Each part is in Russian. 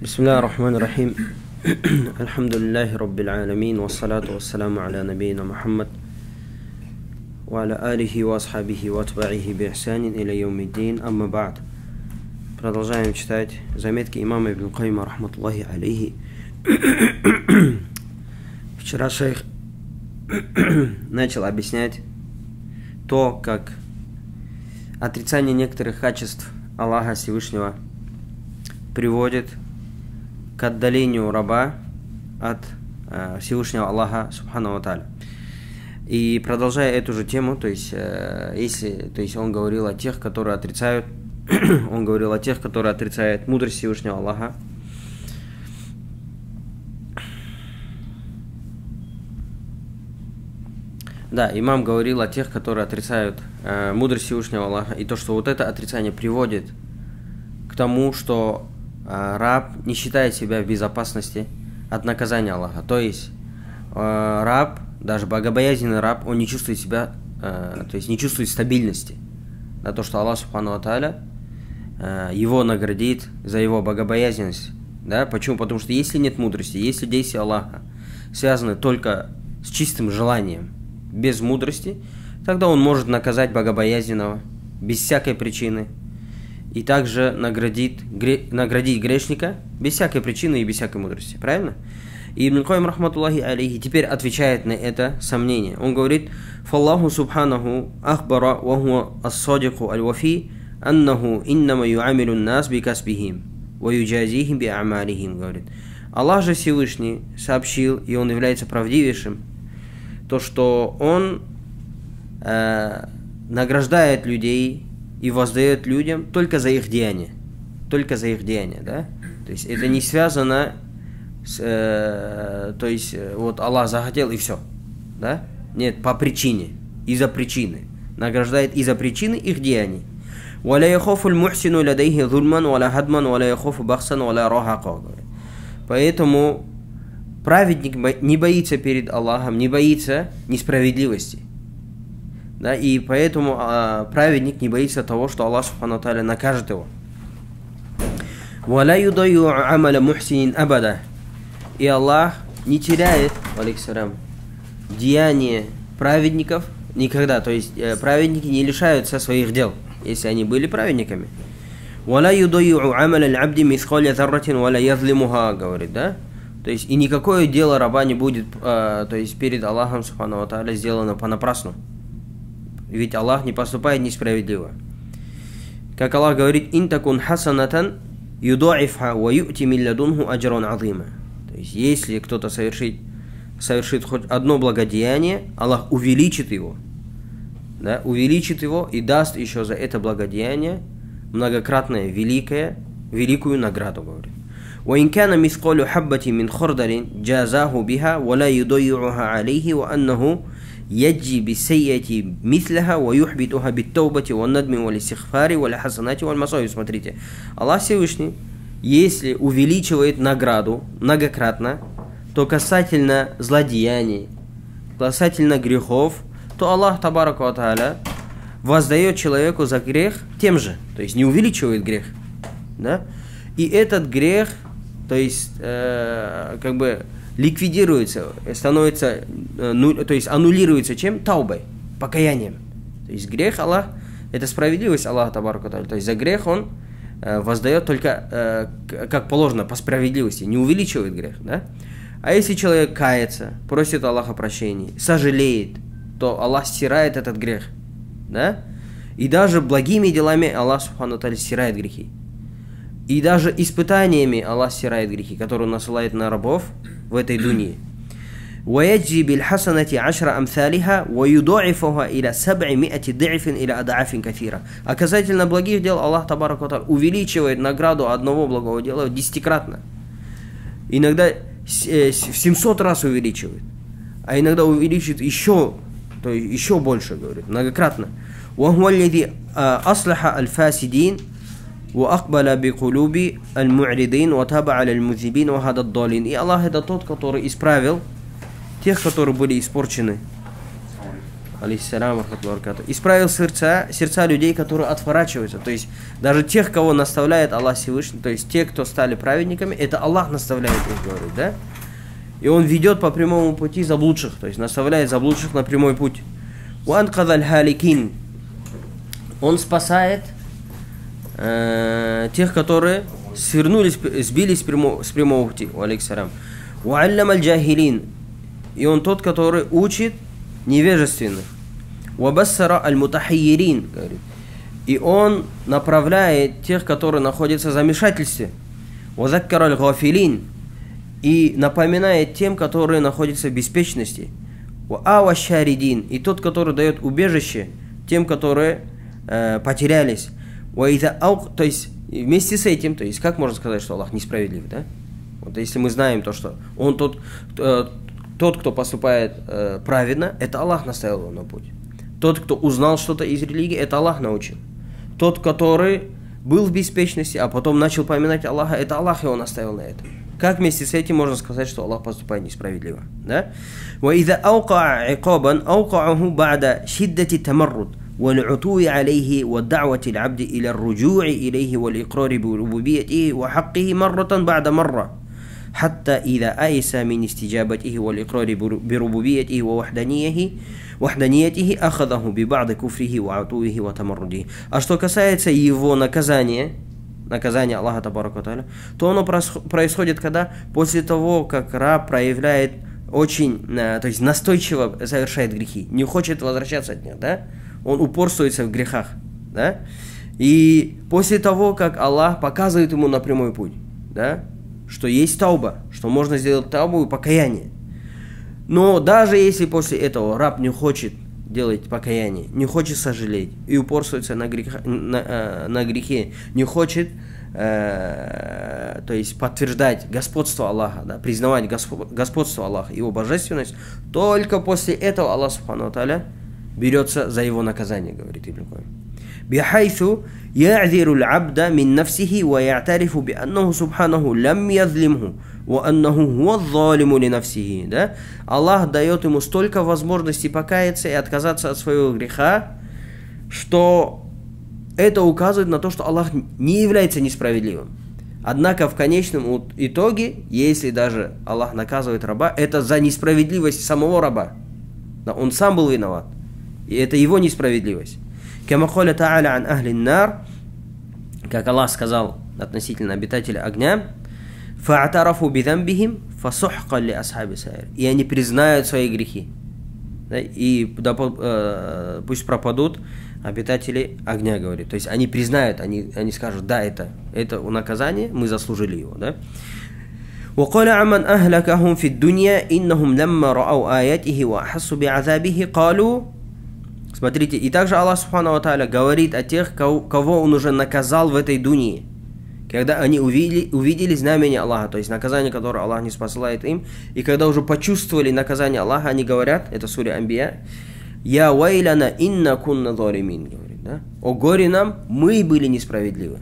Бисмиллахи рахмани рахим. Альхамдулиллахи раббил аламин. Вассалату вассаламу аля набийна Мухаммад. Ва аля алихи ва асхабихи ва атба'ихи би ихсанин иля яумиддин. Амма ба'д. Продолжаем читать заметки имама Ибн Кайима рахматуллахи алейхи. Вчера шейх начал объяснять то, как отрицание некоторых качеств Аллаха Всевышнего приводит к отдалению раба от Всевышнего Аллаха Субхану ва Тааля. И продолжая эту же тему, то есть он говорил о тех, которые отрицают, мудрость Всевышнего Аллаха. Да, имам говорил о тех, которые отрицают мудрость Всевышнего Аллаха, и то, что вот это отрицание приводит к тому, что раб не считает себя в безопасности от наказания Аллаха. То есть раб, даже богобоязненный раб, он не чувствует себя, то есть не чувствует стабильности. На то, что Аллах Субхану ва Тааля его наградит за его богобоязненность. Да? Почему? Потому что если нет мудрости, если действия Аллаха связаны только с чистым желанием, без мудрости, тогда он может наказать богобоязненного без всякой причины. И также наградить грешника без всякой причины и без всякой мудрости. Правильно? И Ибн Кайим рахматуллахи алейхи теперь отвечает на это сомнение. Он говорит: «Фаллаху субханаху ахбара ва хуа ас-садику аль-вафи аннаху иннама юамилун нас би касбихим ва юджазихим би амалихим». Говорит: Аллах же Всевышний сообщил, и он является правдивейшим, то, что он награждает людей и воздает людям только за их деяния. Только за их деяния, да? То есть это не связано с... то есть вот Аллах захотел и все, да? Нет, по причине, из-за причины. Награждает из-за причины их деяний. Поэтому праведник не боится перед Аллахом, не боится несправедливости. Да, и поэтому праведник не боится того, что Аллах Субхану ва Тааля накажет его. И Аллах не теряет деяния праведников никогда. То есть праведники не лишаются своих дел, если они были праведниками. Говорит, да? То есть и никакое дело раба не будет, то есть перед Аллахом Субхану ва Тааля сделано понапрасну. Ведь Аллах не поступает несправедливо. Как Аллах говорит: «Интакун хасанатан юдаифха ва ю'ти мин ладунху аджран азима». То есть если кто-то совершит хоть одно благодеяние, Аллах увеличит его. Да, увеличит его и даст еще за это благодеяние многократное великую награду, говорит. وإن كان مثقال حبة من خردل جازاه بها ولا يضيعها عليه وأنه يجي بالسيئة مثلها ويحبطها بالتوبة والندم والاستغفار والحسنات والمصائب. Смотрите, Аллах Всевышний, если увеличивает награду многократно, то касательно злодеяний, касательно грехов, то Аллах Табарака ва Тааля воздает человеку за грех тем же, то есть не увеличивает грех, да? И этот грех, то есть как бы ликвидируется, становится, то есть аннулируется чем? Таубой, покаянием. То есть грех Аллах, это справедливость Аллаха Табарака ва Тааля. То есть за грех он воздает только как положено, по справедливости, не увеличивает грех, да? А если человек кается, просит Аллаха прощения, сожалеет, то Аллах стирает этот грех, да? И даже благими делами Аллах Субхану ва Тааля стирает грехи. И даже испытаниями Аллах стирает грехи, которые он насылает на рабов в этой дунье. وَيَجْزِي بِالْحَسَنَةِ عَشْرَ أَمْثَالِهَا وَيُضَاعِفُهَا إِلَى 700 ضِعْفٍ إِلَى أَضْعَافٍ كَثِيرًا. А касательно благих дел Аллах Табарака ва Тааля увеличивает награду одного благого дела десятикратно. Иногда в 700 раз увеличивает, а иногда увеличивает еще, то есть еще больше, говорит, многократно. وَهُوَ الَّذِي أَصْلَحَ الْفَاسِدِينَ وَأَقْبَلَ بِقُلُوبِ الْمُعْرِضِينَ وَتَابَعَ لِلْمُذْنِبِينَ وَهَدَى الضَّالِينَ. И Аллах это тот, который исправил тех, которые были испорчены алейхиссалям, исправил сердца людей, которые отворачиваются. То есть даже тех, кого наставляет Аллах Всевышний, то есть те, кто стали праведниками, это Аллах наставляет их, говорит, да? И Он ведет по прямому пути заблудших, то есть наставляет заблудших на прямой путь. Он спасает тех, которые свернулись, сбились с прямого пути. И Он тот, который учит невежественных. И Он направляет тех, которые находятся в замешательстве. И напоминает тем, которые находятся в беспечности. И тот, который дает убежище тем, которые потерялись. То есть вместе с этим, то есть как можно сказать, что Аллах несправедлив, да? Вот если мы знаем то, что Он тот, кто поступает праведно, это Аллах наставил его на путь. Тот, кто узнал что-то из религии, это Аллах научил. Тот, который был в беспечности, а потом начал поминать Аллаха, это Аллах его наставил на это. Как вместе с этим можно сказать, что Аллах поступает несправедливо? Да? والعتو عليه والدعوة العبد إلى الرجوع إليه والإقرار بربوبيته وحقه مرة بعد مرة حتى إذا أيس من استجابته والإقرار بربوبيته ووحدانيته أخذه ببعض كفره وعتوه وتمرده. А что касается его наказания Аллаха Табарака ва Тааля, то оно происходит когда? После того, как раб проявляет очень, то есть настойчиво совершает грехи, не хочет возвращаться от них, да? Он упорствуется в грехах, да? И после того, как Аллах показывает ему на прямой путь, да? Что есть тауба, что можно сделать таубу и покаяние. Но даже если после этого раб не хочет делать покаяние, не хочет сожалеть и упорствуется на грехе, не хочет, то есть подтверждать господство Аллаха, да, признавать господство Аллаха, его божественность, только после этого Аллах Субхану ва Тааля берется за его наказание, говорит Ибн Кайим. بحيث يعذر العبد من نفسه ويعترف بأنه سبحانه لم يظلمه وأنه هو الظالم لنفسه. Да? Аллах дает ему столько возможностей покаяться и отказаться от своего греха, что это указывает на то, что Аллах не является несправедливым. Однако в конечном итоге, если даже Аллах наказывает раба, это за несправедливость самого раба. Да, он сам был виноват. И это его несправедливость. Кама каля та'аля ан ахли нар, как Аллах сказал относительно обитателей огня, фа'атарафу бидамбихим фасухка ли асхаби сайр. И они признают свои грехи. Да, и пусть пропадут обитатели огня, говорит. То есть они признают, они скажут, да, это наказание, мы заслужили его. Да? وقال عمن أهلكهم في الدنيا إنهم لما رأوا آياته وأحسوا بعذابه قالوا. Смотрите, и также Аллах Субхану ва Тааля говорит о тех, кого Он уже наказал в этой дунье, когда они увидели знамение Аллаха, то есть наказание, которое Аллах не спосылает им, и когда уже почувствовали наказание Аллаха, они говорят, это сура Анбия, «Я вайляна инна кунна залимин», говорит, да? «О горе нам, мы были несправедливы».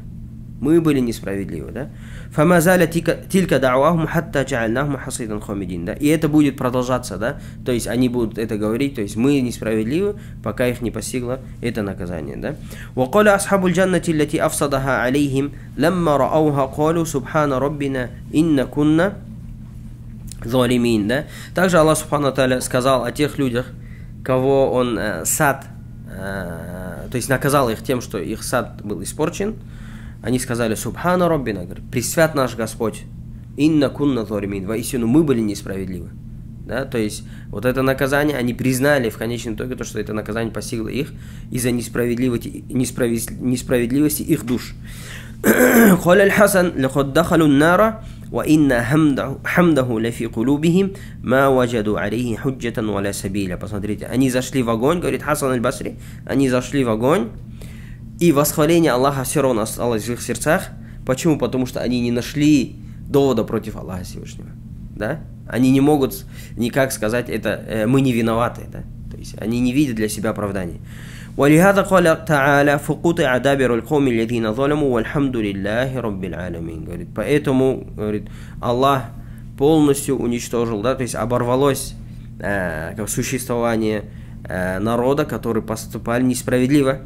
Мы были несправедливы, да? «Фамазаля тилька да'вахум хатта джа'альнахум хасидан хамидин». И это будет продолжаться, да? То есть они будут это говорить, то есть мы несправедливы, пока их не постигло это наказание, да? وقال أصحاب الجنة التي أفسدها عليهم لما رأوها قالوا سبحان ربنا إن كنا ظالمين, да? Также Аллах Субхану ва Тааля сказал о тех людях, кого Он сад, то есть наказал их тем, что их сад был испорчен. Они сказали: «Субхана Роббина», «Пресвят наш Господь, инна кунна залимин», воистину мы были несправедливы. Да? То есть вот это наказание, они признали в конечном итоге то, что это наказание постигло их из-за несправедливости их душ. «Халя аль-Хасан лахад дахалу нара, ва инна хамдаху лафи кулубихим, ма ваджаду алейхи худжатан валя сабиля». Посмотрите, они зашли в огонь, говорит Хасан аль-Басри, они зашли в огонь, и восхваление Аллаха все равно осталось в их сердцах. Почему? Потому что они не нашли довода против Аллаха Всевышнего. Да? Они не могут никак сказать, это мы не виноваты. Да? То есть они не видят для себя оправдания. وَلِهَذَا قَالَ تَعَالَى فُقُطِعَ دَابِرُ الْقَوْمِ الَّذِينَ ظَلَمُوا وَالْحَمْدُ لِلَّهِ رَبِّ الْعَالَمِينَ. Говорит, поэтому, говорит, Аллах полностью уничтожил, да, то есть оборвалось как существование народа, которые поступали несправедливо.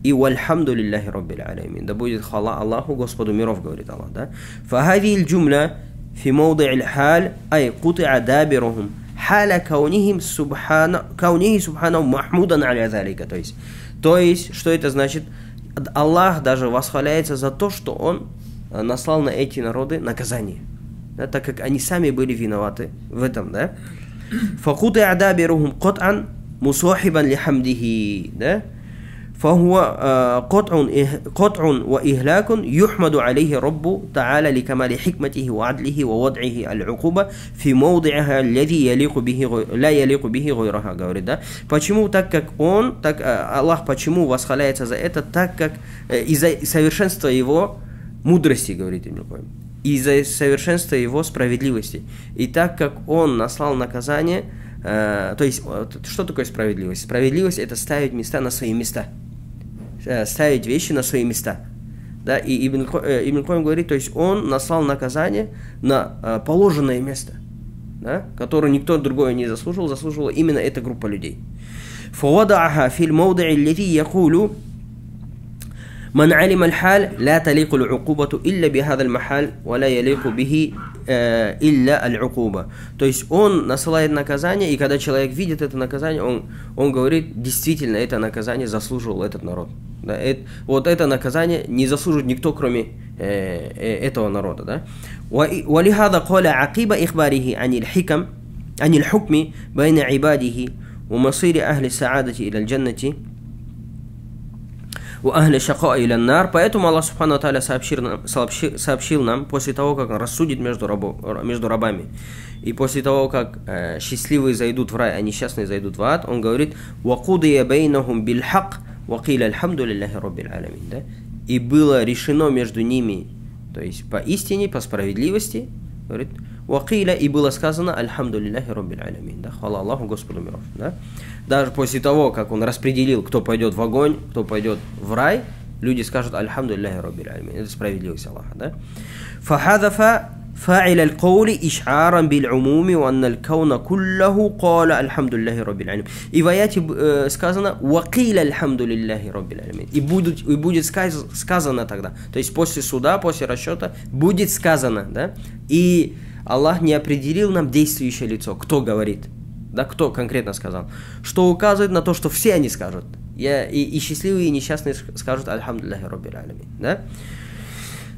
И вальхамду лилляхи раббил алямин. Да будет хвала Аллаху, Господу миров, говорит Аллах, да? Фахади джумля фи мауди аль-халь ай кутиа дабирухум халя каунихи субхану махмудан аля залика. То есть, что это значит? Аллах даже восхваляется за то, что Он наслал на эти народы наказание, да, так как они сами были виноваты в этом, да? Факутиа дабирухум кот'ан мусахибан лихамдихи, да? فهو قطع وإهلاك يحمد عليه رب تعالى لكمال حكمته وعدله ووضعه العقوبة في موضعها الذي لا يليق به غيرها, говорит, да? Почему? Так как Аллах почему восхваляется за это? Так как из-за совершенства его мудрости, говорит Ибн Кайим, из-за совершенства его справедливости. И так как он наслал наказание, то есть, что такое справедливость? Справедливость – это ставить места на свои места. Ставить вещи на свои места. Да? И Ибн Кайим говорит, то есть он наслал наказание на положенное место, да? Которое никто другой не заслуживал, заслуживала именно эта группа людей. فوضعها في الموضع الذي يقول من علم الحال لا تليق العقوبة إلا بهذا المحال ولا يليق به إلا العقوبة. То есть он насылает наказание, и когда человек видит это наказание, он говорит, действительно, это наказание заслуживал этот народ. Да, вот это наказание не заслуживает никто, кроме этого народа. Да? ولهذا قال عقيب إخباره عن الحكم بين عباده ومصير أهل السعادة إلى الجنة وأهل شقاء إلى النار. Поэтому Аллах Субхану ва Тааля сообщил нам, после того, как Он рассудит между рабами, и после того, как счастливые зайдут в рай, а несчастные зайдут в ад, Он говорит: وَقُضِيَ بَيْنَهُمْ بِالْحَقِّ وَقِيلَ الْحَمْدُ لِلَّهِ رَبِّ الْعَالَمِينَ. Да? И было решено между ними, то есть по истине, по справедливости, говорит, وَقِيلَ, и было сказано «Альхамду лилляхи раббил алямин». Да? Хвала Аллаху, Господу миров. Да? Даже после того, как Он распределил, кто пойдет в огонь, кто пойдет в рай, люди скажут «Альхамду лилляхи раббил алямин». Это справедливость Аллаха. Да? فَحَذَفَ فاعل القول إشعارا بالعموم وأن الكون كله قال الحمد لله رب العالمين. И в аяте сказано وَقِيلَ الْحَمْدُ لِلَّهِ رَبِّ الْعَالَمِينَ. И будет сказано тогда. То есть после суда, после расчета будет сказано. Да? И Аллах не определил нам действующее лицо, кто говорит, да, кто конкретно сказал, что указывает на то, что все они скажут. И счастливые, и несчастные скажут «Альхамдулиллахи раббил алямин». Да?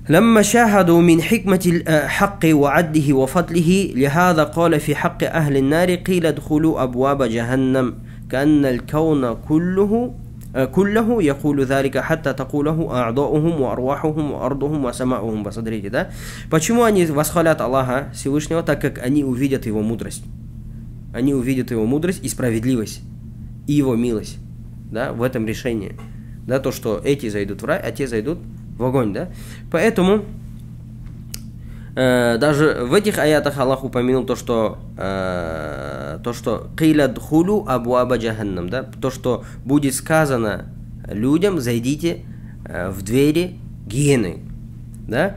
لما شاهدوا من حكمة الحق وعده وفضله لهذا قال في حق أهل النار قيل ادخلوا أبواب جهنم كأن الكون كله يقول ذلك حتى تقوله أعضاؤهم وأرواحهم وأرضهم وسماؤهم. Посмотрите, да? Почему они восхвалят Аллаха Всевышнего? Так как они увидят Его мудрость. Они увидят Его мудрость и справедливость, и Его милость, да, в этом решении. Да, то, что эти зайдут в рай, а те зайдут в огонь, да? Поэтому даже в этих аятах Аллах упомянул то, что «Қиля дхулу абуаба джаханнам», да? То, что будет сказано людям: зайдите в двери гиены, да?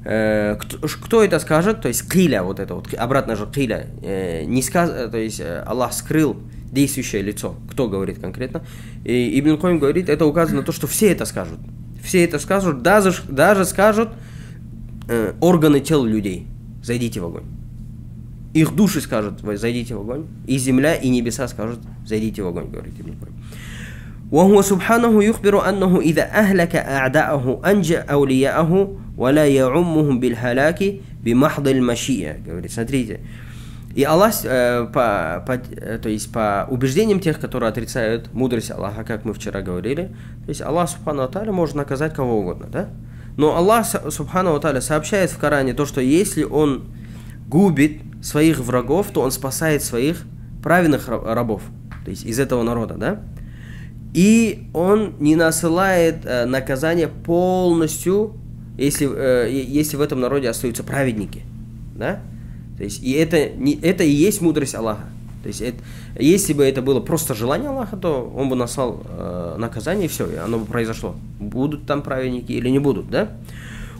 Кто это скажет? То есть «Қиля», вот это вот, обратно же «Қиля», то есть Аллах скрыл действующее лицо. Кто говорит конкретно? И Ибн Кайим говорит, это указано на то, что все это скажут. Все это скажут, даже скажут органы тел людей: зайдите в огонь. Их души скажут: зайдите в огонь. И земля, и небеса скажут: зайдите в огонь, говорит Ибн Кайим. وهو سبحانه يخبر أنه إذا أهلك أعداءه أنجى أولياءه ولا يعمهم بالهلاك بمحض المشيئة. Говорит, смотрите. И Аллах, то есть по убеждениям тех, которые отрицают мудрость Аллаха, как мы вчера говорили, то есть Аллах Субхану ва Тааля может наказать кого угодно, да? Но Аллах Субхану ва Тааля сообщает в Коране то, что если Он губит своих врагов, то Он спасает своих праведных рабов, то есть из этого народа, да? И Он не насылает наказание полностью, если в этом народе остаются праведники, да? То есть, и это и есть мудрость Аллаха. То есть, если бы это было просто желание Аллаха, то Он бы наслал наказание, и все, и оно бы произошло. Будут там праведники или не будут, да?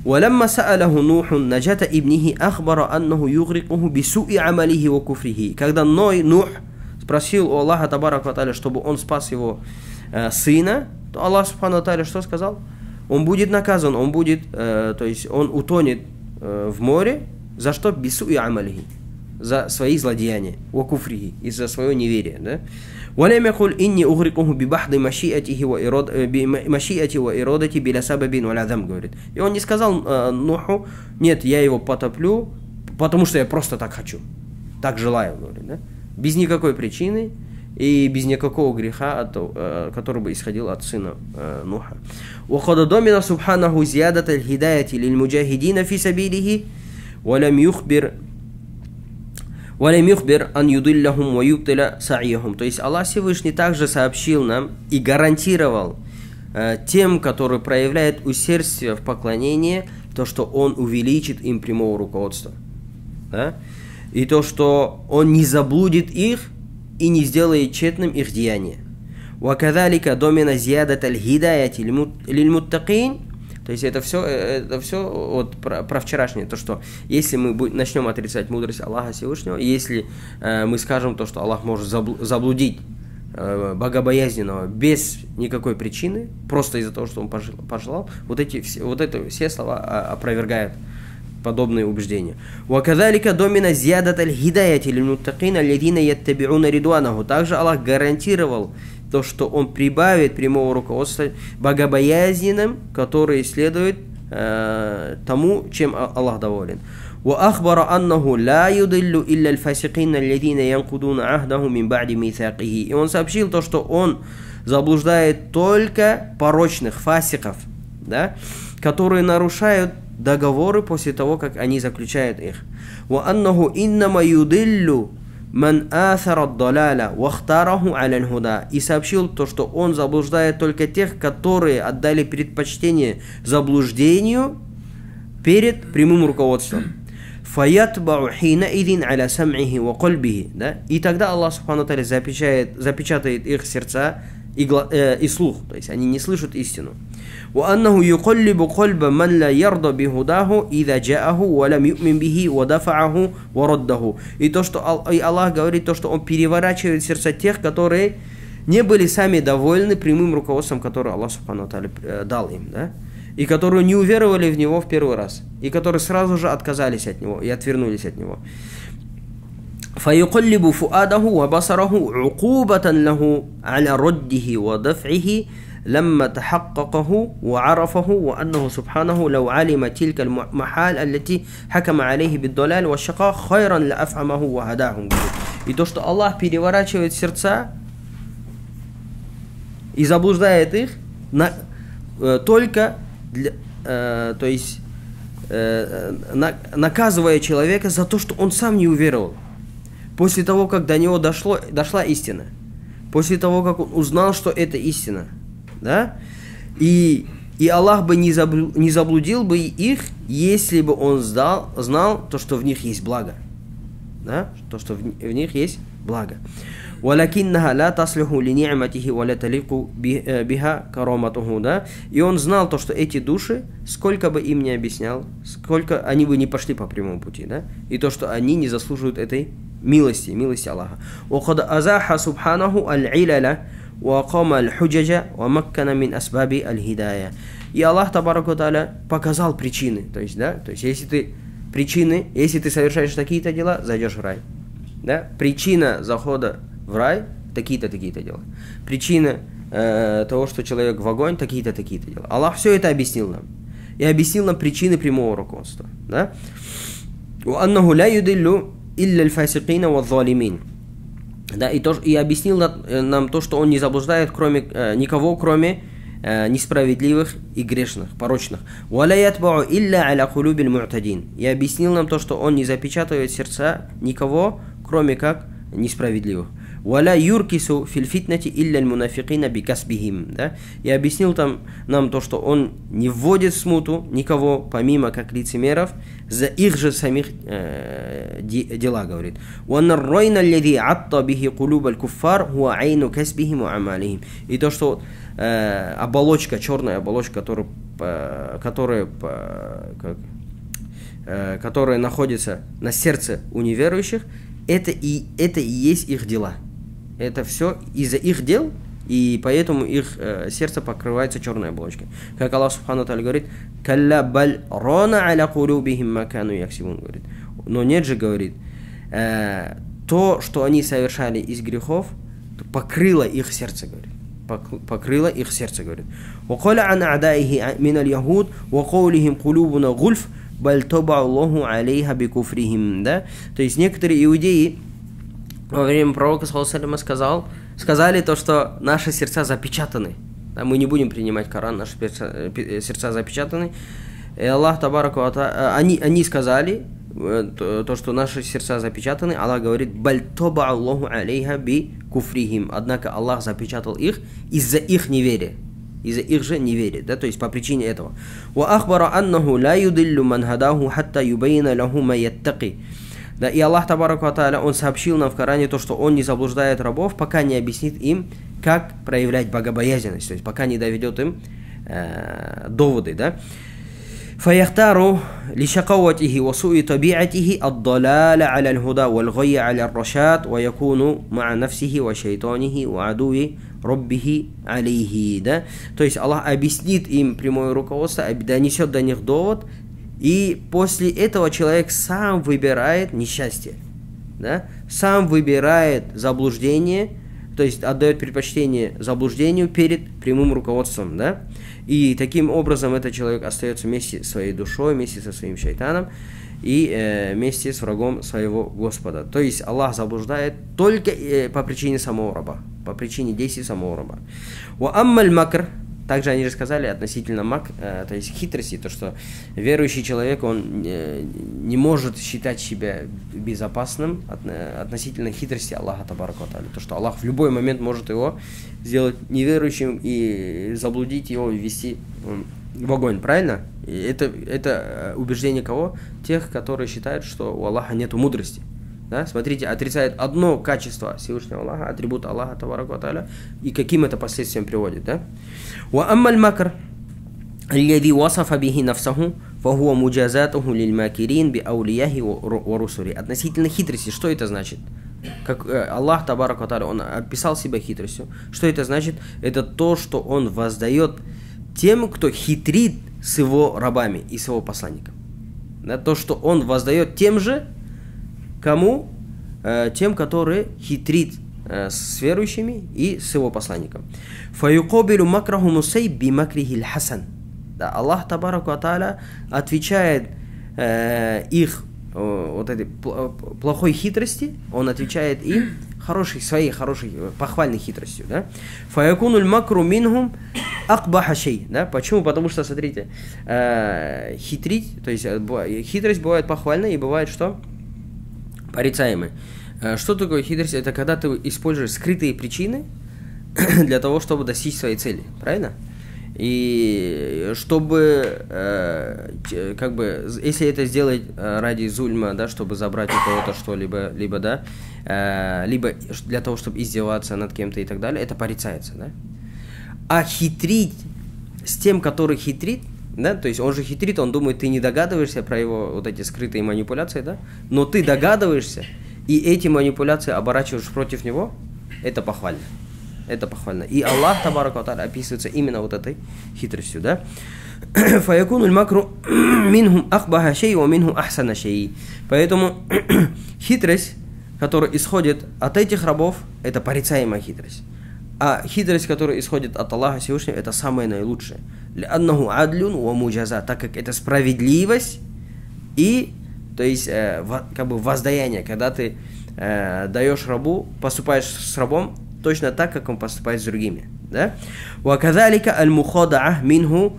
وَلَمَّا سَأَلَهُ نُوحٌ نَجَاةَ ابْنِهِ أَخْبَرَ أَنَّهُ يُغْرِقُهُ بِسُوءِ عَمَلِهِ وَكُفْرِهِ. Когда Нух просил у Аллаха Табарака ва Тааля, чтобы он спас его сына, то Аллах Субхану ва Тааля что сказал? Он будет наказан, он будет, то есть он утонет в море, за что? Бису и амалихи, за свои злодеяния, вакуфрихи, из-за своего неверия, да? ولم يقل إني أغرقه ببحض مشيئته وإرادته بلا سبب ولا ذنب, говорит. И он не сказал Нуху, нет, я его потоплю, потому что я просто так хочу, так желаю, говорит, да? Без никакой причины и без никакого греха, который бы исходил от сына Нуха. وقد ضمن سبحانه زيادة الهداية للمجاهدين في سبيله ولم يخبر أن يضلهم ويبطل سعيهم. То есть Аллах Всевышний также сообщил нам и гарантировал тем, которые проявляют усердие в поклонении, то, что Он увеличит им прямого руководства. Да? И то, что Он не заблудит их и не сделает тщетным их деяние. وكذلك ضمن زيادة الهداية للمتقين. То есть это все вот про вчерашнее, то, что если мы начнем отрицать мудрость Аллаха Всевышнего, если мы скажем то, что Аллах может заблудить богобоязненного без никакой причины, просто из-за того, что он пожелал, вот это все слова опровергают подобные убеждения. وكذلك ضمن زيادة الهداية للمتقين الذين يتبعون رضوانه. Также Аллах гарантировал то, что Он прибавит прямого руководства богобоязненным, которые следуют тому, чем Аллах доволен. وأخبر أنه لا يضل إلا الفاسقين الذين ينقضون عهده من بعد ميثاقه. И Он сообщил то, что Он заблуждает только порочных фасиков, да, которые нарушают договоры после того, как они заключают их. وأنه إنما يضل من آثر الضلال واختاره على الهدى. И сообщил то, что Он заблуждает только тех, которые отдали предпочтение заблуждению перед прямым руководством. فَيَتْبَعُ حِينَئِذٍ عَلَى سَمْعِهِ وَقَلْبِهِ. Да? И тогда Аллах Субхану ва Тааля запечатает их сердца и слух, то есть они не слышат истину. وأنه يقلب قلب من لا يرضى بهداه إذا جاءه ولم يؤمن به ودفعه ورده. И то, что Аллах говорит, то, что Он переворачивает сердца тех, которые не были сами довольны прямым руководством, которое Аллах Субхану ва Тааля дал им, да? И которые не уверовали в Него в первый раз, и которые сразу же отказались от Него и отвернулись от Него. فيقلب فؤاده وبصره عقوبة له على رده ودفعه لما تحققه وعرفه وأنه سبحانه لو علم تلك المحال التي حكم عليه بالضلال والشقاء خيرا لأفهمه وهداه. И то, что Аллах переворачивает сердца и заблуждает их только то есть наказывая человека за то, что он сам не уверовал. После того, как до него дошла истина, после того, как он узнал, что это истина, да? И Аллах бы не заблудил бы их, если бы он знал то, что в них есть благо, да? То, что в них есть благо. وَلَكِنَّهَا لَا تَصْلِحُ لِنِعْمَتِهِ وَلَا تَلِقُ بِهَا كَرَامَتُهُ. Да? И он знал то, что эти души, сколько бы им не объяснял, сколько они бы не пошли по прямому пути, да? И то, что они не заслуживают этой милости Аллаха. وَقَدْ أَزَاحَ سُبْحَانَهُ الْعِلَلَ وَقَامَ الْحُجَّجَ وَمَكَّنَ مِنْ أَسْبَابِ الْهِدَايَةِ. И Аллах Табарака ва Тааля показал причины. То есть, да? То есть, если ты совершаешь такие-то дела, зайдешь в рай. Да? Причина захода в рай такие-то дела. Причина того, что человек в огонь, такие-то дела. Аллах все это объяснил нам. И объяснил нам причины прямого руководства. Да? وَأَنَّهُ لَا يُضِلُّ إِلَّا الْفَاسِقِينَ وَالظَّالِمِينَ. Да, и объяснил нам то, что Он не заблуждает никого, кроме несправедливых и грешных, порочных. وَلَا يَتْبَعُ إِلَّا عَلَى قُلُوبِ الْمُعْتَدِينَ. И объяснил нам то, что Он не запечатывает сердца никого, кроме как несправедливых. وَلَا يُرْكِسُ فِي الْفِتْنَةِ إِلَّا الْمُنَافِقِينَ بِكَسْبِهِمْ. Да? И объяснил нам то, что Он не вводит в смуту никого, помимо как лицемеров, за их же самих дела, говорит. وَأَنَّ الرَّيْنَ الَّذِي عَطَّ بِهِ قُلُوبَ الْكُفَّارِ هُوَ عَيْنُ كَسْبِهِمْ وَعَمَالِهِمْ. И то, что оболочка, черная оболочка, которая находится на сердце у неверующих, это и есть их дела. Это все из-за их дел, и поэтому их сердце покрывается черной оболочкой. Как Аллах Субхану ва Тааля говорит, «Калля баль рона аля кулюбихим макану яксибун», говорит. Но нет же, говорит, то, что они совершали из грехов, покрыло их сердце, говорит. Покрыло их сердце, говорит. وَقَالَ عَنْ أَعْدَائِهِ مِنَ الْيَهُودِ وَقَوْلِهِمْ قُلُوبُنَا غُلْفٌ بَلْ طَبَعَ اللَّهُ عَلَيْهَا بِكُفْرِهِمْ. Да? То есть некоторые иудеи во время пророка сказали то, что наши сердца запечатаны. Да, мы не будем принимать Коран, наши сердца запечатаны. И Аллах Табараку ва Тааля, они сказали то, что наши сердца запечатаны. Аллах говорит, «Баль тоба Аллаху алейха би куфрихим». Однако Аллах запечатал их из-за их неверия. Из-за их же неверия, да, то есть по причине этого. «Ва ахбара аннаху ла юдиллю ман хадаху хатта юбейна лаху ма яттаки». Да, и Аллах Табараку ва Тааля, Он сообщил нам в Коране то, что Он не заблуждает рабов, пока не объяснит им, как проявлять богобоязненность, то есть пока не доведет им доводы, да. فيختار لشقوته وسوء طبيعته الضلال على الهدى والغي على الرشاد ويكون مع نفسه وشيطانه وعدو ربه عليه. Да? То есть Аллах объяснит им прямое руководство, донесет до них довод, и после этого человек сам выбирает несчастье, да? Сам выбирает заблуждение, то есть отдает предпочтение заблуждению перед прямым руководством, да? И таким образом этот человек остается вместе со своей душой, вместе со своим шайтаном и вместе с врагом своего Господа. То есть Аллах заблуждает только по причине самого раба, по причине действий самого раба. Ва аммаль макр, также они рассказали относительно то есть хитрости, то что верующий человек, он не может считать себя безопасным относительно хитрости Аллаха Табараку ва Тааля. То, что Аллах в любой момент может его сделать неверующим и заблудить его, ввести в огонь, правильно? И это убеждение кого? Тех, которые считают, что у Аллаха нет мудрости. Да? Смотрите, отрицает одно качество Всевышнего Аллаха, атрибут Аллаха Табараку ва Тааля, и каким это последствиям приводит, да? Ва аммаль макр الذي وصف به نفسه فهو مجازاته للماكرين بأوليائه ورسله. Относительно хитрости, что это значит? Как Аллах Табараку ва Тааля, Он описал себя хитростью. Что это значит? Это то, что Он воздает тем, кто хитрит с Его рабами и с Его посланником. Да? То, что Он воздает тем же, кому? Тем, которые хитрит с верующими и с его посланником. Фаюкобилу макраху мусей би макрихил хасан. Да, Аллах Табараку ва Тааля отвечает их вот этой плохой хитрости, Он отвечает им своей хорошей, похвальной хитростью. Да? Фаякунуль макру минхум акбаха шей. Да? Почему? Потому что, смотрите, хитрить, то есть хитрость бывает похвальной и бывает что? Порицаемой. Что такое хитрость? Это когда ты используешь скрытые причины для того, чтобы достичь своей цели. Правильно? И чтобы, если это сделать ради зульма, да, чтобы забрать у кого-то что-либо, либо для того, чтобы издеваться над кем-то и так далее, это порицается, да? А хитрить с тем, который хитрит, да, то есть он же хитрит, он думает, ты не догадываешься про его вот эти скрытые манипуляции, да, но ты догадываешься, и эти манипуляции оборачиваешь против него, это похвально. Это похвально. И Аллах Табараку ва Тааля описывается именно вот этой хитростью, да. Фаякунуль макру минхум ахбаха шей ва минху ахсана шей. Поэтому хитрость, которая исходит от этих рабов, это порицаемая хитрость. А хитрость, которая исходит от Аллаха Всевышнего, это самое наилучшее. Ли'аннаху адлюн ва муджаза, так как это справедливость и, то есть, воздаяние, когда ты даешь рабу, поступаешь с рабом точно так, как он поступает с другими. Да? وَكَذَلِكَ الْمُخَادَعَةُ مِنْهُ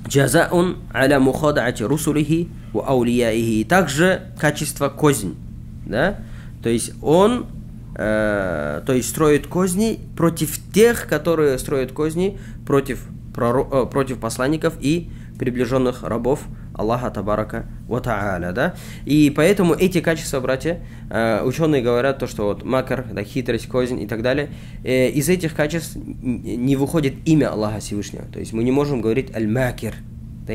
جَزَاءٌ عَلَى مُخَادَعَةِ رُسُلِهِ وَأَوْلِيَائِهِ. Также качество кознь. Да? То есть он строит козни против тех, которые строят козни против посланников и приближенных рабов Аллаха Табарака ва Тааля, да? И поэтому эти качества, братья, ученые говорят, то, что вот макар, да, хитрость, кознь и так далее, из этих качеств не выходит имя Аллаха Всевышнего. То есть мы не можем говорить аль-макир, да?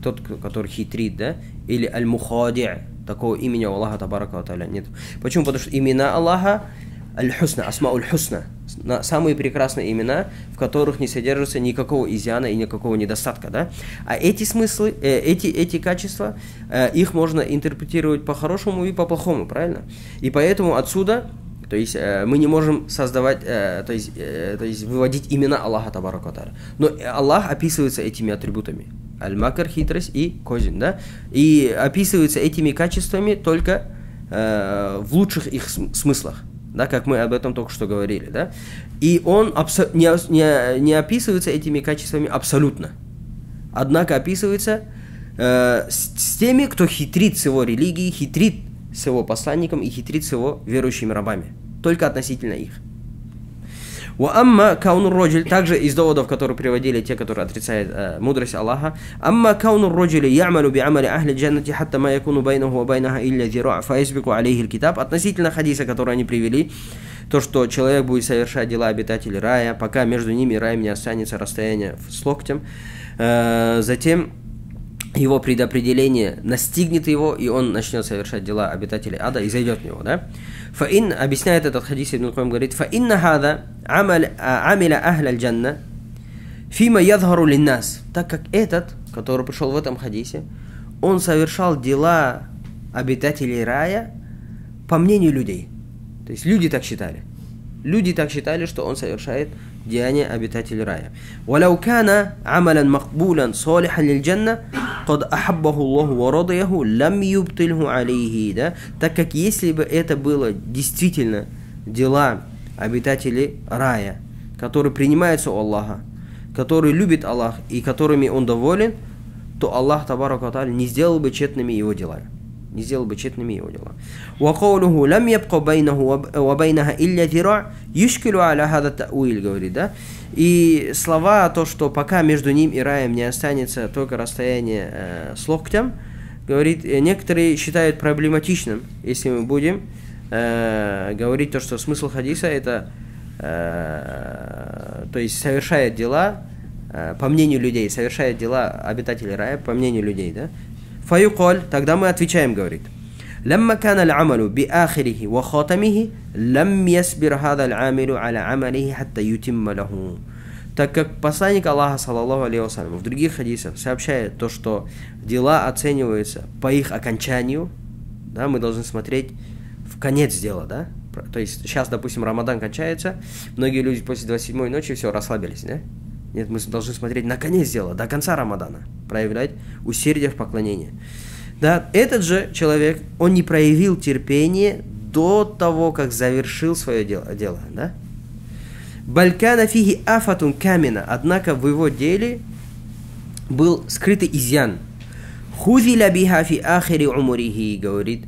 Тот, который хитрит, да? Или аль-мухади', такого имени у Аллаха Табарака ва Тааля нет. Почему? Потому что имена Аллаха аль-хусна, асма-уль-хусна, самые прекрасные имена, в которых не содержится никакого изъяна и никакого недостатка, да? А эти смыслы, эти качества, их можно интерпретировать по-хорошему и по-плохому, правильно? И поэтому отсюда, то есть мы не можем создавать, то есть выводить имена Аллаха Табарака ва Тааля. Но Аллах описывается этими атрибутами. Аль-Макр, хитрость и Козин, да? И описывается этими качествами только в лучших их смыслах, да, как мы об этом только что говорили, да? И он не описывается этими качествами абсолютно. Однако описывается с теми, кто хитрит с его религией, хитрит с его посланником и хитрит с его верующими рабами. Только относительно их. Амма каунур роджиль, также из доводов, которые приводили те, которые отрицают мудрость Аллаха. Амма каунур роджиль ямалу би амали ахли джаннати хатта ма якуну байнаху ва байнаха илля зира фа ясбику алейхи аль-китаб. Относительно хадиса, который они привели, то, что человек будет совершать дела обитателей рая, пока между ними и раем не останется расстояние с локтем. Затем его предопределение настигнет его, и он начнет совершать дела обитателей ада и зайдет в него, да? Фаин, объясняет этот хадис, Ибн Кайим говорит, фаинна хада амиля ахля аль-джанна фима ядхару линнас, так как этот, который пришел в этом хадисе, он совершал дела обитателей рая по мнению людей. То есть люди так считали. Люди так считали, что он совершает деяния обитателей рая. وَلَوْ كَانَ عَمَلًا مَقْبُولًا صَالِحًا لِلْجَنَّةِ قَدْ أَحَبَّهُ اللَّهُ وَرَضِيَهُ لَمْ يُبْطِلْهُ عَلَيْهِ, да? Так как если бы это было действительно дела обитателей рая, которые принимаются у Аллаха, которые любит Аллах и которыми он доволен, то Аллах Табарака ва Тааля не сделал бы тщетными его дела. Не сделал бы тщетными его дела. وَقَوْلُهُ لَمْ يَبْقَ بَيْنَهُ وَبَيْنَهَا إِلَّا ذِرَاعٌ يُشْكِلُ عَلَى هَذَا التَّأْوِيلِ, говорит, да? И слова, то, что пока между ним и раем не останется только расстояние с локтем, говорит, некоторые считают проблематичным, если мы будем говорить то, что смысл хадиса это, то есть совершает дела, по мнению людей, совершает дела обитателей рая, по мнению людей, да? Фаюколь, тогда мы отвечаем, говорит, لما كان العمل بآخره وخاتمه لم يصبر هذا العامل على عمله حتى يتم له. Так как посланник Аллаха, саллаллаху алейхи ва саллям, в других хадисах сообщает то, что дела оцениваются по их окончанию, да, мы должны смотреть в конец дела, да? То есть сейчас, допустим, Рамадан кончается, многие люди после 27-й ночи все расслабились, да? Нет, мы должны смотреть на конец дела, до конца Рамадана, проявлять усердие в поклонении. Да, этот же человек, он не проявил терпение до того, как завершил свое дело, да? Балькана фиги афатун камина, однако в его деле был скрытый изъян. Хузиля биха фи ахири умурихи, говорит,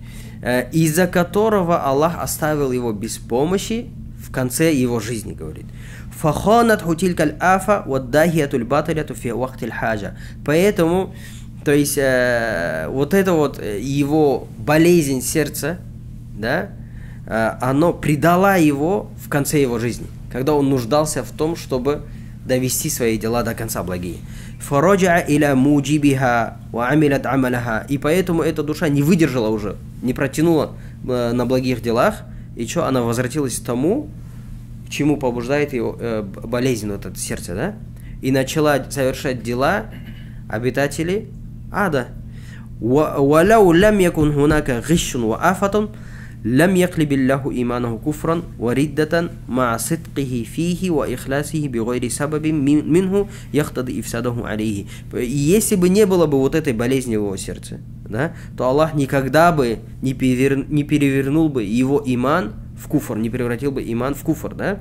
из-за которого Аллах оставил его без помощи в конце его жизни, говорит. Фаханат хутилькаль афа ваддахиятуль баталяту фи вахтиль хаджа. Поэтому, то есть, вот это вот его болезнь сердца, да, оно предало его в конце его жизни, когда он нуждался в том, чтобы довести свои дела до конца благие. Фараджа иля муджибиха ва амилят амаляха. И поэтому эта душа не выдержала уже, не протянула на благих делах, и что, она возвратилась к тому, к чему побуждает его болезнь, вот это сердце, да? И начала совершать дела обитателей ада. وَلَوْ لَمْ يَكُنْ هُنَاكَ غِشٌّ وَآفَةٌ لَمْ يَقْلِبِ اللَّهُ إِيمَانَهُ كُفْرًا وَرِدَّةً مَعَ صِدْقِهِ فِيهِ وَإِخْلَاصِهِ بِغَيْرِ سَبَبٍ مِنْهُ يَقْتَضِي إِفْسَادَهُ عَلَيْهِ. И если бы не было бы вот этой болезни в его сердце, да, то Аллах никогда бы не перевернул бы его иман в куфр, не превратил бы иман в куфр, да?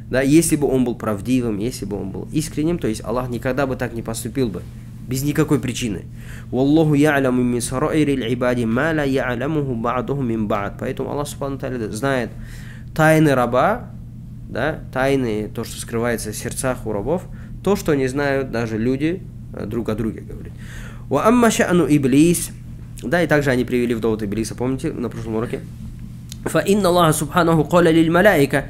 Да, если бы он был правдивым, если бы он был искренним, то есть Аллах никогда бы так не поступил бы, без никакой причины. Wallahu ya'lamu min sarairil ibadi ma la ya'lamuhu ba'duhum min ba'd. Поэтому Аллах Субхану ва Тааля знает тайны раба, да, тайны, то, что скрывается в сердцах у рабов, то, что не знают даже люди друг о друге, говорит. Wa amma sha'nu иблис, да, и также они привели в довод Иблиса, помните, на прошлом уроке. فإن الله سبحانه قال للملائكة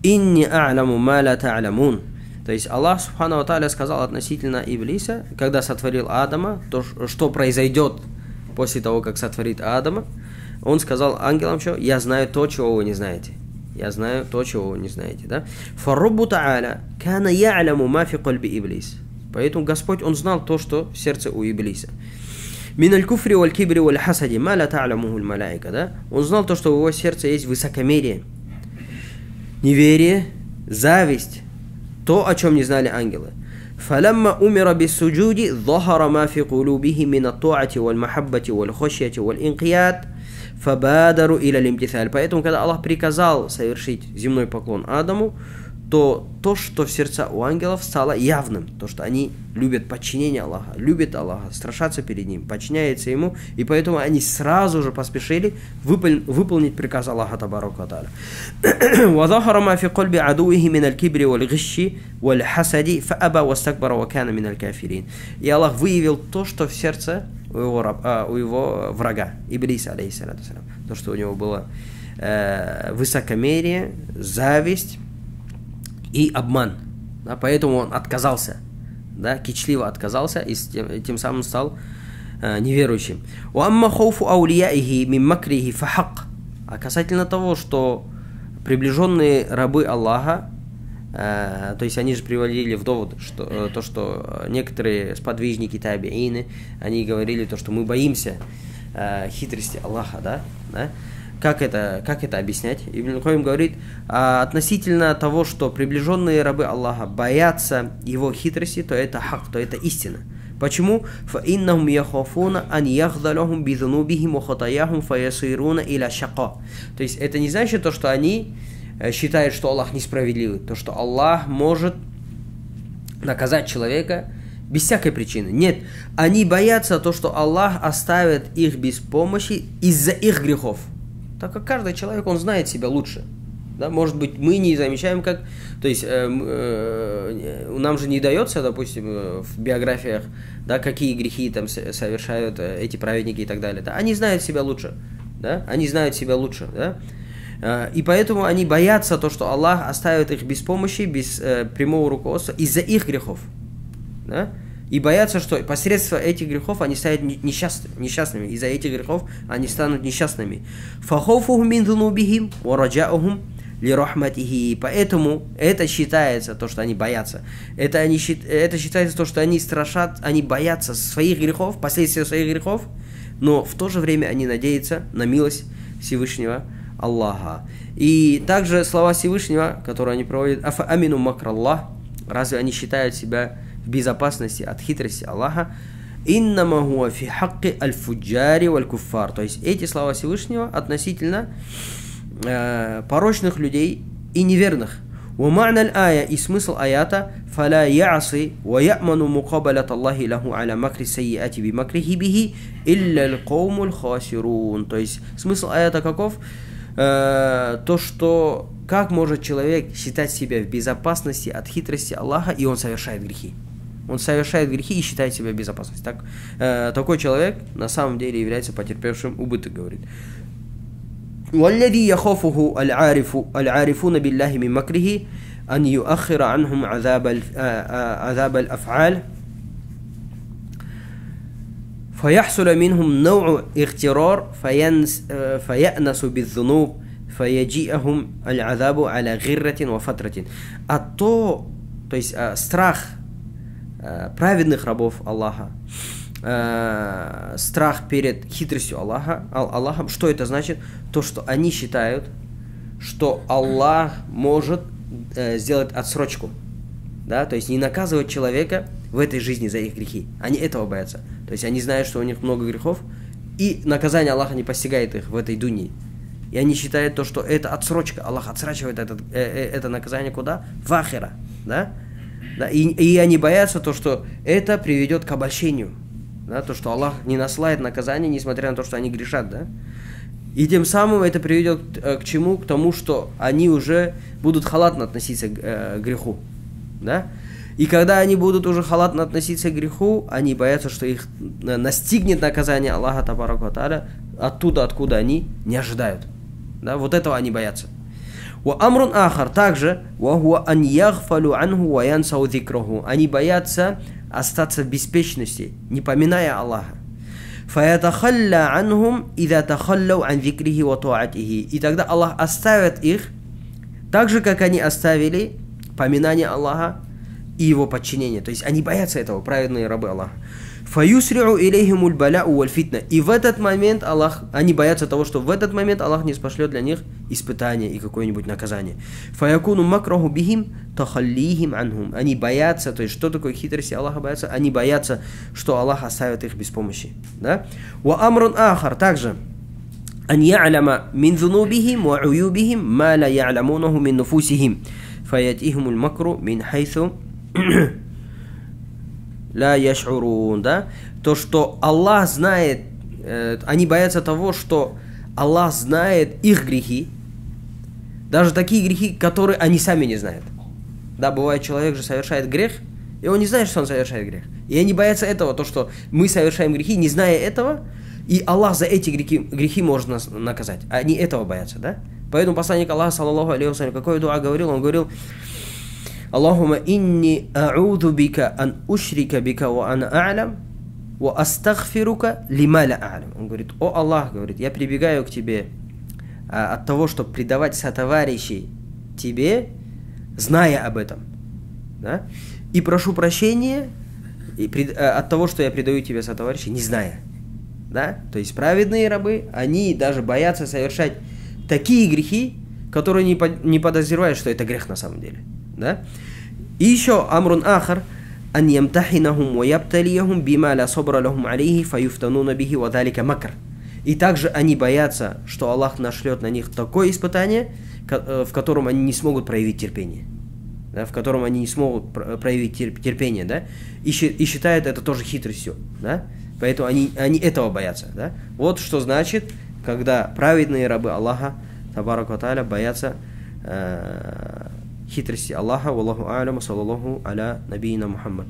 إني أعلم ما لا تعلمون. То есть Аллах Субхану ва Тааля сказал относительно Иблиса, когда сотворил Адама, то, что произойдет после того, как сотворит Адама, он сказал ангелам, что я знаю то, чего вы не знаете. Я знаю то, чего вы не знаете, да? Фаррубу та'аля кана я'ляму ма фи кальби иблис. Поэтому Господь, Он знал то, что в сердце у Иблиса. Мин аль-куфри валь-кибри валь-хасади ма ла та'лямуху аль-малаика, да? Он знал то, что в его сердце есть высокомерие, неверие, зависть, то, о чем не знали ангелы. فلما أمر بالسجود ظهر ما في قلوبهم من الطاعة والمحبة والخشية والإنقياد فبادروا إلى الامتثال. Поэтому, когда Аллах приказал совершить земной поклон Адаму, то, что в сердца у ангелов стало явным, то, что они любят подчинение Аллаха, любят Аллаха, страшатся перед Ним, подчиняются Ему, и поэтому они сразу же поспешили выполнить приказ Аллаха Табарака ва Тааля. وَظَهَرَ مَا فِي قَلْبِ عَدُوِّهِ مِنَ الْكِبْرِ وَالْغِشِّ وَالْحَسَدِ فَأَبَى وَاسْتَكْبَرَ وَكَانَ مِنَ الْكَافِرِينَ. И Аллах выявил то, что в сердце у его врага, Иблиса, алейхиссалату вассалям, то, что у него было высокомерие, зависть и обман, да, поэтому он отказался, да, кичливо отказался и тем самым стал неверующим. А касательно того, что приближенные рабы Аллаха, то есть они же приводили в довод, что некоторые сподвижники табиины, они говорили то, что мы боимся хитрости Аллаха, да? Как это объяснять? Ибн Кайим говорит, относительно того, что приближенные рабы Аллаха боятся его хитрости, то это хак, то это истина. Почему? فَإِنَّهُمْ يَخَافُونَ أَنْ يَخْذَلَهُمْ بِذُنُوبِهِمْ وَخَطَايَاهُمْ فَيَصِيرُونَ إِلَى شَقَاءٍ. То есть это не значит то, что они считают, что Аллах несправедливый, то, что Аллах может наказать человека без всякой причины. Нет, они боятся то, что Аллах оставит их без помощи из-за их грехов. Так как каждый человек, он знает себя лучше. Да? Может быть, мы не замечаем, как... То есть, нам же не дается, допустим, в биографиях, да, какие грехи там совершают эти праведники и так далее. Да? Они знают себя лучше. Да? Они знают себя лучше. Да? И поэтому они боятся то, что Аллах оставит их без помощи, без прямого руководства из-за их грехов. Да? И боятся, что посредством этих грехов они станут несчастными. Из-за этих грехов они станут несчастными. Поэтому это считается, то, что они боятся. Это считается то, что они страшат, они боятся своих грехов, последствия своих грехов, но в то же время они надеются на милость Всевышнего Аллаха. И также слова Всевышнего, которые они проводят, «Афа амину макраллах», разве они считают себя в безопасности от хитрости Аллаха? «Иннама хуа фи хакки аль-фуджари валь-куффар». То есть эти слова Всевышнего относительно порочных людей и неверных. ومعنى الآية и смысл аята فلا يعصي ويأمن مقابلة الله له على مكر السيئات بمكره به إلا القوم الخاسرون. То есть смысл аята каков? То, что как может человек считать себя в безопасности от хитрости Аллаха, и он совершает грехи. Он совершает грехи и считает себя в безопасности. Такой человек на самом деле является потерпевшим убыток, говорит. والذي يخافه العارفون بالله من مكره أن يؤخر عنهم عذاب الأفعال فيحصل منهم نوع اغترار فيأنس بالذنوب فيجيئهم العذاب على غرة وفترة. То есть страх праведных рабов Аллаха, страх перед хитростью Аллаха, что это значит? То, что они считают, что Аллах может сделать отсрочку, да? То есть не наказывать человека в этой жизни за их грехи. Они этого боятся. То есть они знают, что у них много грехов, и наказание Аллаха не постигает их в этой дуньи. И они считают то, что это отсрочка. Аллах отсрачивает это наказание куда? В ахира. Да? Да? И они боятся то, что это приведет к обольщению. Да? То, что Аллах не насылает наказание, несмотря на то, что они грешат. Да? И тем самым это приведет к чему? К тому, что они уже будут халатно относиться к греху. Да? И когда они будут уже халатно относиться к греху, они боятся, что их настигнет наказание Аллаха Табарака ва Тааля оттуда, откуда они не ожидают. Да? Вот этого они боятся. وأمر آخر также وهو أن يغفلوا عنه وينسوا ذكره. Они боятся остаться в беспечности, не поминая Аллаха. فيتخلى عنهم إذا تخلوا عن ذكره وطاعته. И тогда Аллах оставит их Так же, как они оставили поминание Аллаха и его подчинение. То есть они боятся этого, праведные рабы Аллаха. Фаюсриу илейхимуль баляу валь фитна. И в этот момент они боятся того, что в этот момент Аллах не спошлет для них испытание и какое-нибудь наказание. Фаякуну макраху бихим тахаллихим анхум. Они боятся, то есть что такое хитрости Аллаха боятся? Они боятся, что Аллах оставит их без помощи. Да? Ва амрун ахар, также. Ан я'ляма мин зунубихим ва уюбихим ма ла я'ламунаху мин нуфусихим. Фаятихимуль макру мин хайсу ля яш'урун, да? То, что Аллах знает, они боятся того, что Аллах знает их грехи, даже такие грехи, которые они сами не знают. Да, бывает, человек же совершает грех, и он не знает, что он совершает грех. И они боятся этого, то, что мы совершаем грехи, не зная этого, и Аллах за эти грехи может нас наказать. Они этого боятся, да? Поэтому посланник Аллаха, саллаллаху алейхи вассалям, какой дуа говорил? Он говорил: Аллахума инни а'уду бика ан ушрика бика ва ана а'лям ва астагфирука лима ла а'лям. Он говорит: о Аллах, говорит, я прибегаю к тебе от того, чтобы предавать сотоварищей тебе, зная об этом. Да? И прошу прощения от того, что я предаю тебе сотоварищей, не зная. Да? То есть праведные рабы, они даже боятся совершать такие грехи, которые не подозревают, что это грех на самом деле. Да? И еще амрун ахар ан ямтахинахум ва ябталияхум бима ла сабра лахум алейхи фаюфтануна бихи ва далика макр. И также они боятся, что Аллах нашлет на них такое испытание, в котором они не смогут проявить терпение. Да? В котором они не смогут проявить терпение, да? И считают это тоже хитростью. Да? Поэтому они этого боятся. Да? Вот что значит, когда праведные рабы Аллаха, табарака ва тааля, боятся хитрости Аллаха. Валлаху а'лям, саллаллаху аля набийна Мухаммад.